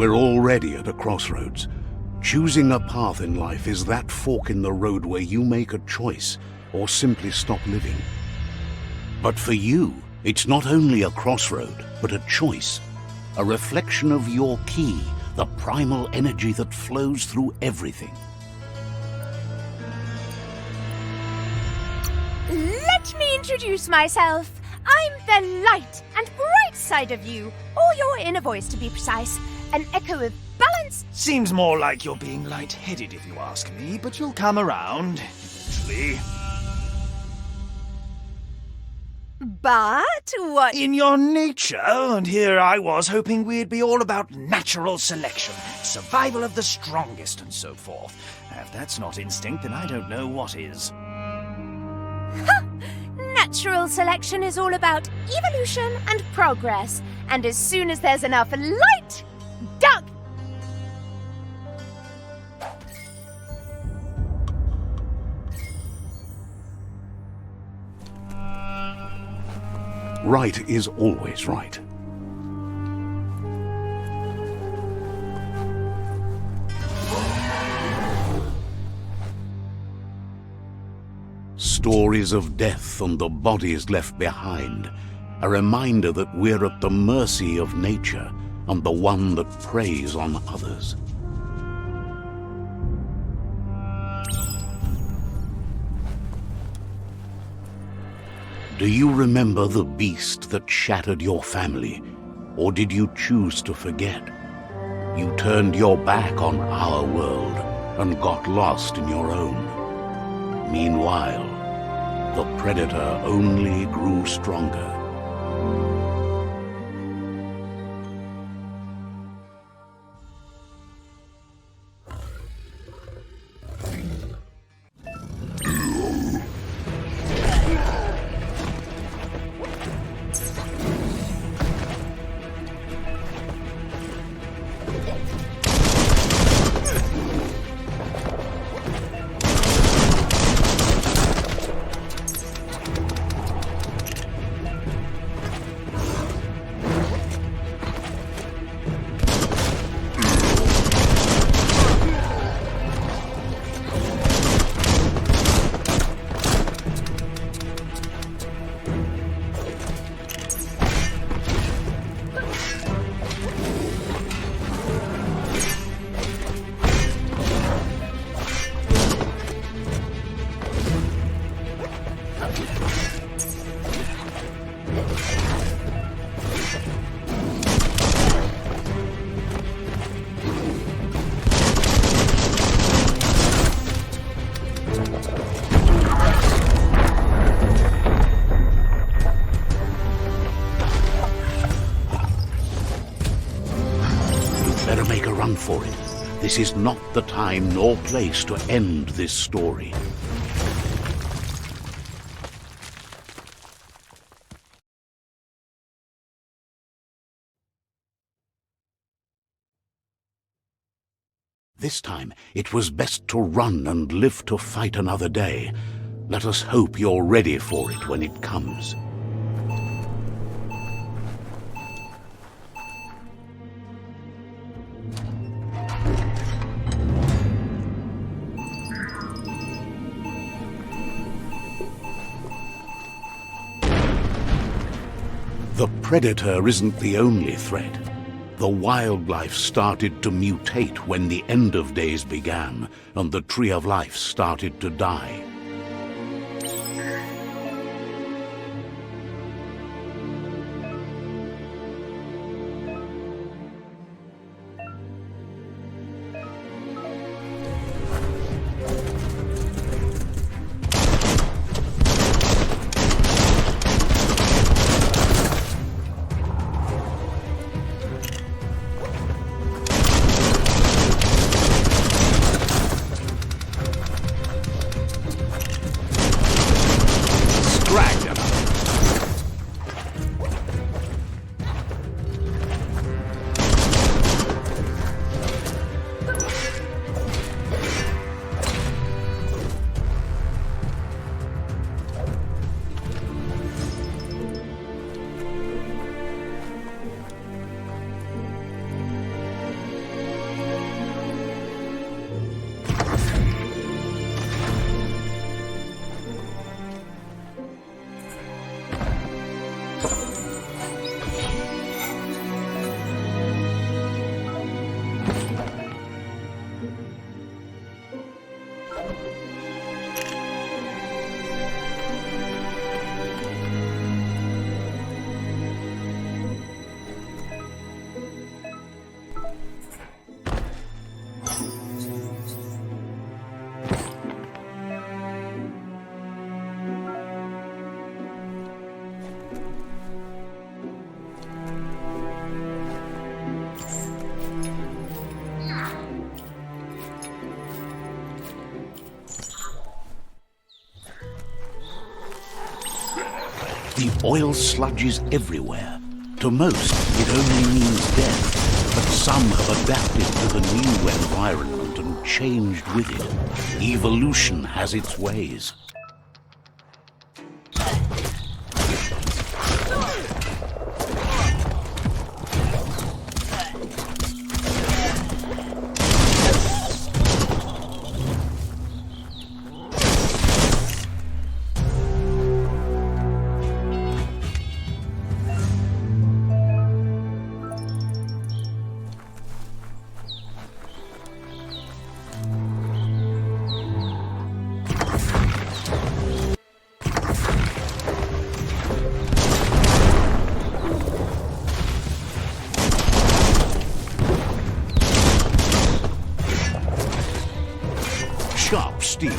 We're already at a crossroads. Choosing a path in life is that fork in the road where you make a choice or simply stop living. But for you, it's not only a crossroad, but a choice. A reflection of your key, the primal energy that flows through everything. Let me introduce myself. I'm the light and bright side of you, or your inner voice to be precise. An echo of balance. Seems more like you're being light-headed if you ask me, but you'll come around, eventually. But what? In your nature, and here I was hoping we'd be all about natural selection, survival of the strongest and so forth. If that's not instinct, then I don't know what is. Natural selection is all about evolution and progress, and as soon as there's enough light, dark. Right is always right. Stories of death and the bodies left behind, a reminder that we're at the mercy of nature and the one that preys on others. Do you remember the beast that shattered your family, or did you choose to forget? You turned your back on our world and got lost in your own. Meanwhile, the predator only grew stronger. Better make a run for it. This is not the time nor place to end this story. This time, it was best to run and live to fight another day. Let us hope you're ready for it when it comes. The predator isn't the only threat. The wildlife started to mutate when the end of days began, and the tree of life started to die. The oil sludges everywhere. To most, it only means death, but some have adapted to the new environment and changed with it. Evolution has its ways. Sharp steel.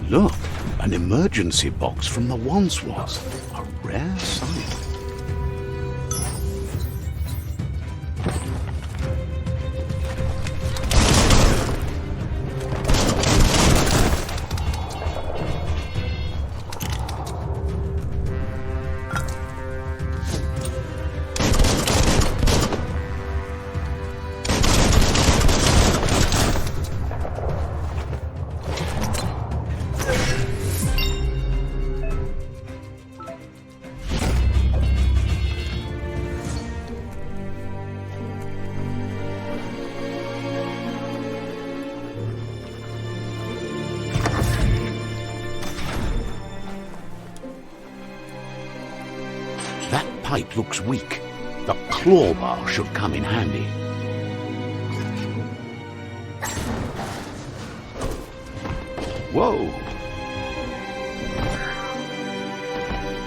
Look, an emergency box from the once was. A rare sight. That pipe looks weak. The claw bar should come in handy. Whoa!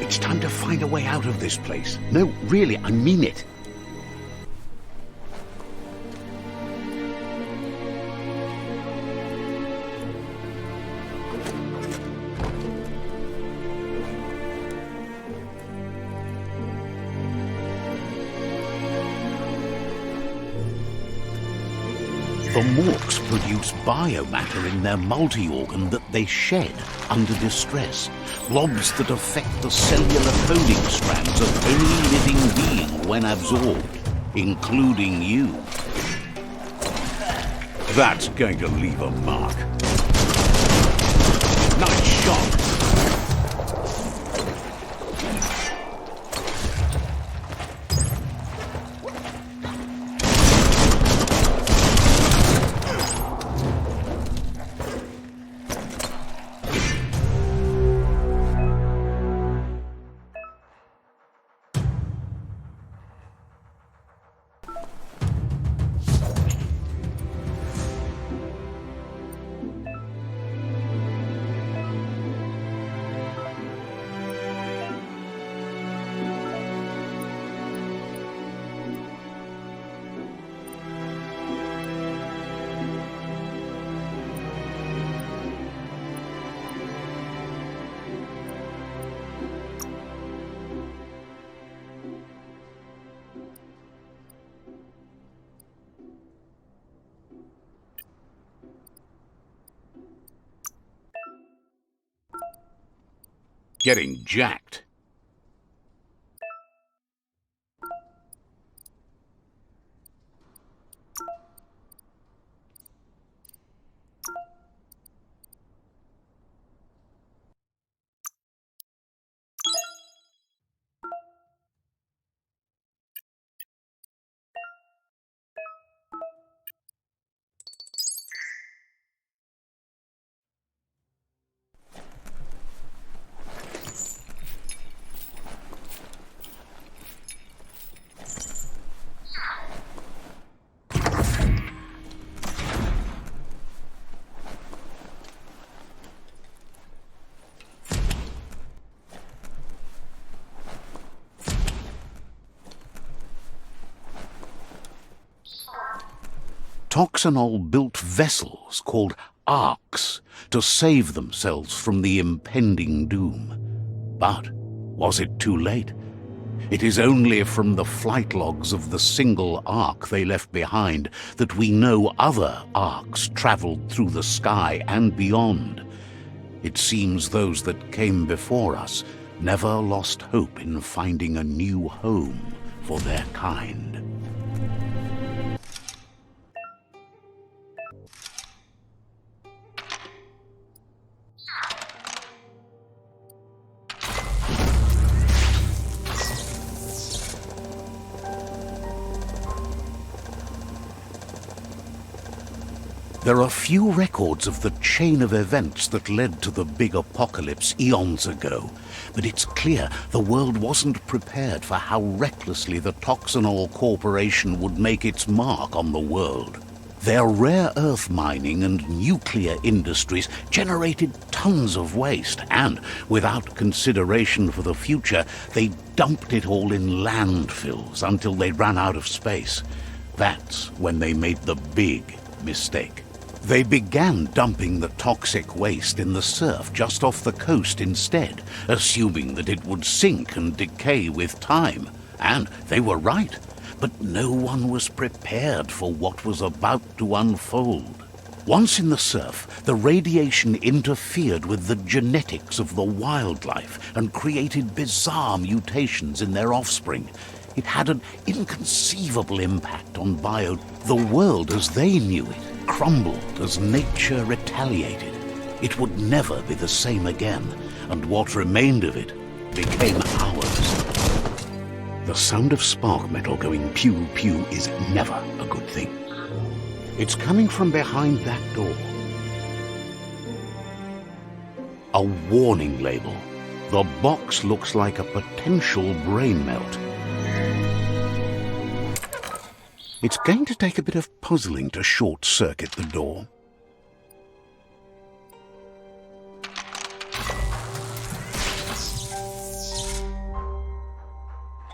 It's time to find a way out of this place. No, really, I mean it. The morks produce biomatter in their multi-organ that they shed under distress. Blobs that affect the cellular coding strands of any living being when absorbed, including you. That's going to leave a mark. Nice shot. getting jacked. Toxanol built vessels called arks to save themselves from the impending doom. But was it too late? It is only from the flight logs of the single ark they left behind that we know other arks traveled through the sky and beyond. It seems those that came before us never lost hope in finding a new home for their kind. There are few records of the chain of events that led to the big apocalypse eons ago, but it's clear the world wasn't prepared for how recklessly the Toxanol Corporation would make its mark on the world. Their rare earth mining and nuclear industries generated tons of waste, and, without consideration for the future, they dumped it all in landfills until they ran out of space. That's when they made the big mistake. They began dumping the toxic waste in the surf just off the coast instead, assuming that it would sink and decay with time. And they were right, but no one was prepared for what was about to unfold. Once in the surf, the radiation interfered with the genetics of the wildlife and created bizarre mutations in their offspring. It had an inconceivable impact on the world as they knew it crumbled as nature retaliated. It would never be the same again, and what remained of it became ours. The sound of spark metal going pew-pew is never a good thing. It's coming from behind that door. A warning label. The box looks like a potential brain melt. It's going to take a bit of puzzling to short-circuit the door.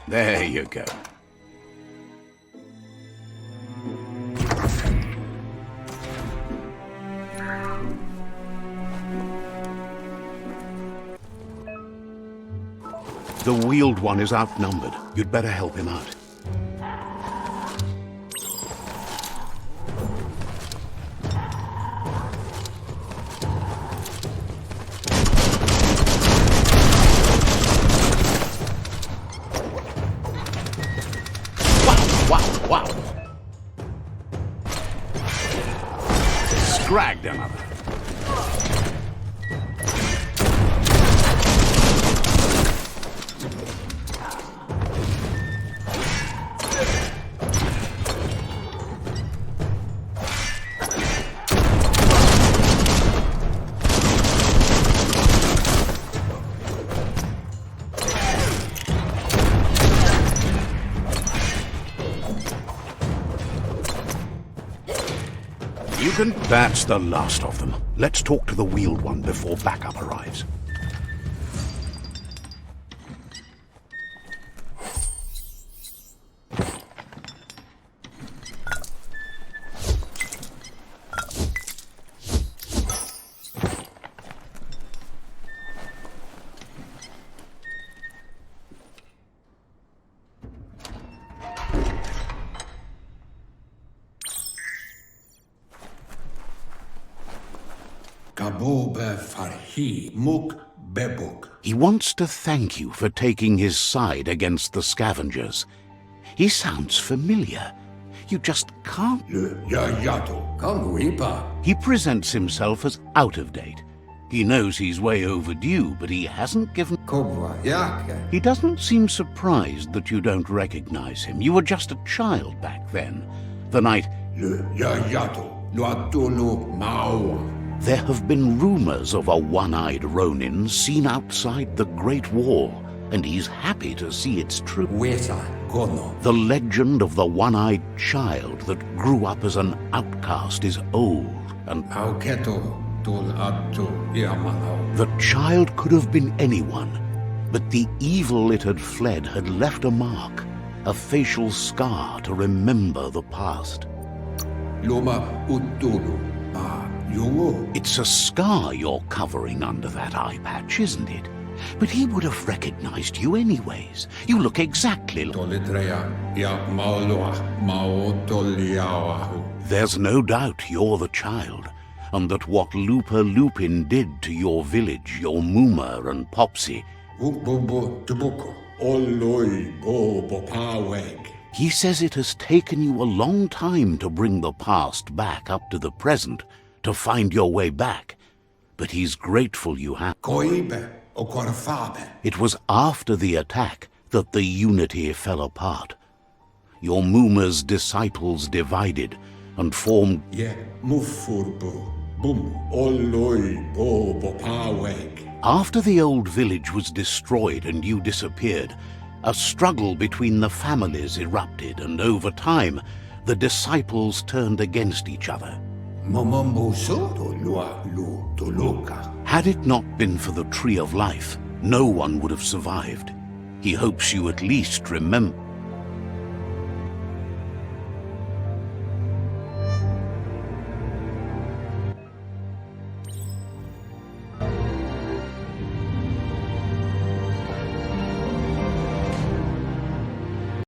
There you go. The wheeled one is outnumbered. You'd better help him out. Wow. Scragged another. That's the last of them. Let's talk to the wheeled one before backup arrives. Kabobe farhi muk Bebuk. He wants to thank you for taking his side against the scavengers. He sounds familiar. You just can't. Yato. Kamuipa. He presents himself as out of date. He knows he's way overdue, but he hasn't given... Kobwa Yake. He doesn't seem surprised that you don't recognize him. You were just a child back then. The night... Yato. Luatulu Maua. There have been rumors of a one-eyed Ronin seen outside the Great Wall, and he's happy to see it's true. Weta Gono. The legend of the one-eyed child that grew up as an outcast is old, and Auketo Tul Atu Yamanao. the child could have been anyone, but the evil it had fled had left a mark, a facial scar to remember the past. Luma Utulu. Yungu. It's a scar you're covering under that eye patch, isn't it? But he would have recognized you anyways. You look exactly like... Tolitrea Ya Maulua Maotoliawahu. There's no doubt you're the child, and that what Lupa Lupin did to your village, your Muma and Popsy... Bubu Tubuko. Oloi Bobo Paweg. He says it has taken you a long time to bring the past back up to the present, to find your way back. But he's grateful you have. Koibe Okorafabe. It was after the attack that the unity fell apart. Your Muma's disciples divided and formed... Ye Mufurbu. Bum Oloi Bobo Paweg. After the old village was destroyed and you disappeared, a struggle between the families erupted, and over time, the disciples turned against each other. Had it not been for the Tree of Life, no one would have survived. He hopes you at least remember.